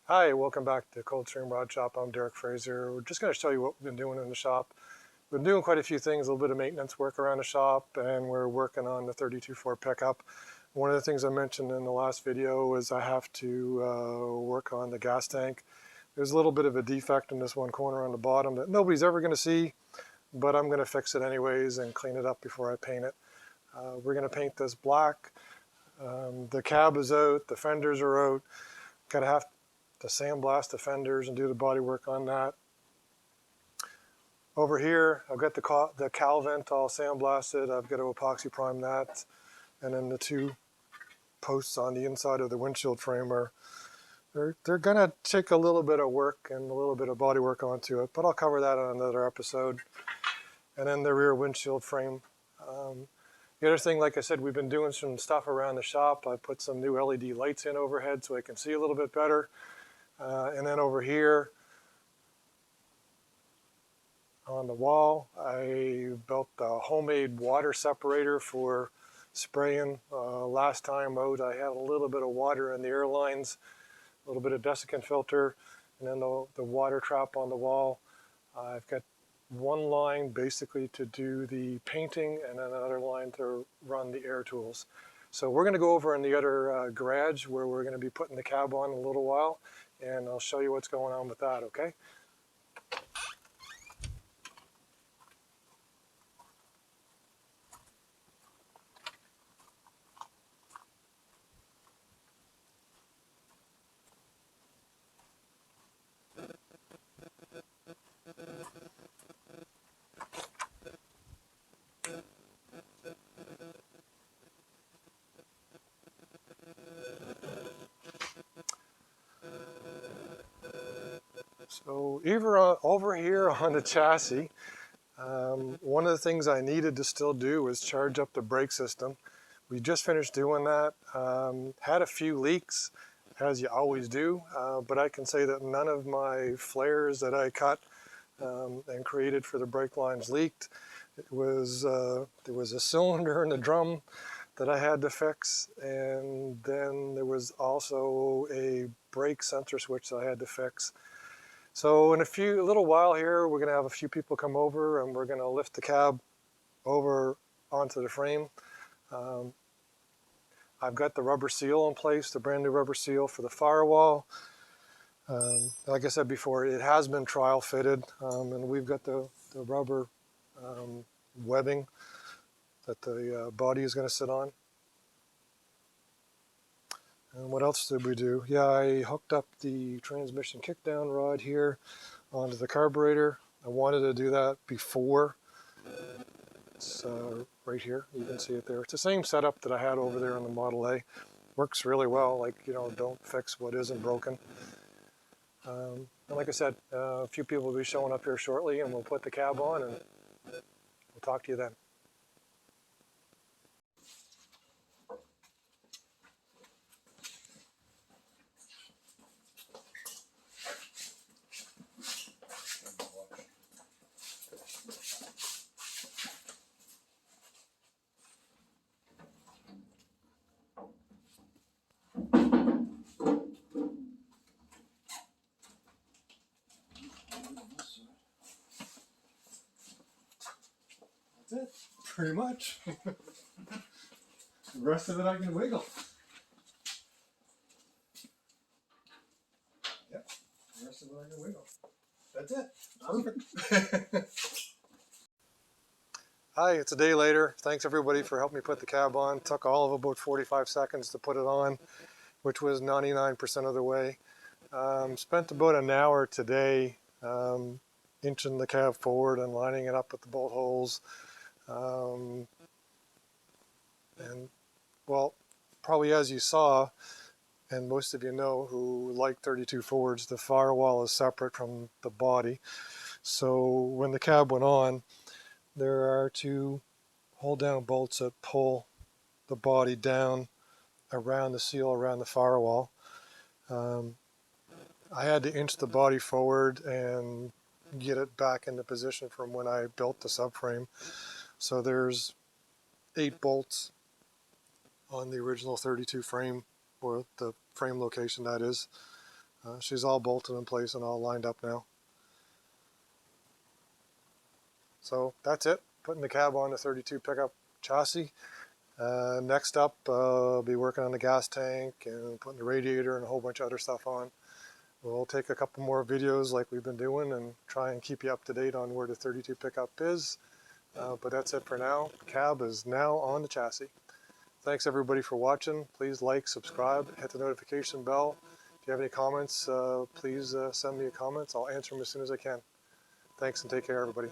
Hi, welcome back to Coldstream Rod Shop. I'm Derek Fraser. We're just going to show you what we've been doing in the shop. We've been doing quite a few things, a little bit of maintenance work around the shop, and we're working on the 32 Ford pickup. One of the things I mentioned in the last video is I have to work on the gas tank. There's a little bit of a defect in this one corner on the bottom that nobody's ever going to see, but I'm going to fix it anyways and clean it up before I paint it. We're going to paint this black. The cab is out, the fenders are out. Got to have to sandblast the fenders and do the body work on that. Over here, I've got the cowl vent all sandblasted. I've got to epoxy prime that. And then the two posts on the inside of the windshield frame are, they're gonna take a little bit of work and a little bit of body work onto it, but I'll cover that on another episode. And then the rear windshield frame. The other thing, like I said, we've been doing some stuff around the shop. I put some new LED lights in overhead so I can see a little bit better. And then over here on the wall, I built a homemade water separator for spraying. Last time out, I had a little bit of water in the air lines, a little bit of desiccant filter, and then the water trap on the wall. I've got one line basically to do the painting and then another line to run the air tools. So we're going to go over in the other garage where we're going to be putting the cab on in a little while, and I'll show you what's going on with that, okay? So over here on the chassis, one of the things I needed to still do was charge up the brake system. We just finished doing that. Had a few leaks, as you always do, but I can say that none of my flares that I cut and created for the brake lines leaked. There was a cylinder in the drum that I had to fix, and then there was also a brake sensor switch that I had to fix. So in a little while here, we're going to have a few people come over and we're going to lift the cab over onto the frame. I've got the rubber seal in place, the brand new rubber seal for the firewall. Like I said before, it has been trial fitted, and we've got the rubber webbing that the body is going to sit on. And what else did we do? Yeah, I hooked up the transmission kickdown rod here onto the carburetor. I wanted to do that before. It's right here, you can see it there. It's the same setup that I had over there on the Model A. Works really well, like, you know, don't fix what isn't broken. And like I said, a few people will be showing up here shortly and we'll put the cab on and we'll talk to you then. That's it, pretty much. The rest of it I can wiggle. Yep, the rest of it I can wiggle. That's it. Perfect. Hi, it's a day later. Thanks everybody for helping me put the cab on. Took all of about 45 seconds to put it on, which was 99% of the way. Spent about an hour today inching the cab forward and lining it up with the bolt holes. And well, probably as you saw, and most of you know who like 32 Fords, the firewall is separate from the body. So when the cab went on, there are two hold down bolts that pull the body down around the seal around the firewall. I had to inch the body forward and get it back into position from when I built the subframe. So there's 8 bolts on the original 32 frame, or the frame location that is. She's all bolted in place and all lined up now. So that's it, putting the cab on the 32 pickup chassis. Next up, I'll be working on the gas tank and putting the radiator and a whole bunch of other stuff on. We'll take a couple more videos like we've been doing and try and keep you up to date on where the 32 pickup is. But that's it for now. The cab is now on the chassis. Thanks everybody for watching. Please like, subscribe, hit the notification bell. If you have any comments, please send me a comment. I'll answer them as soon as I can. Thanks and take care everybody.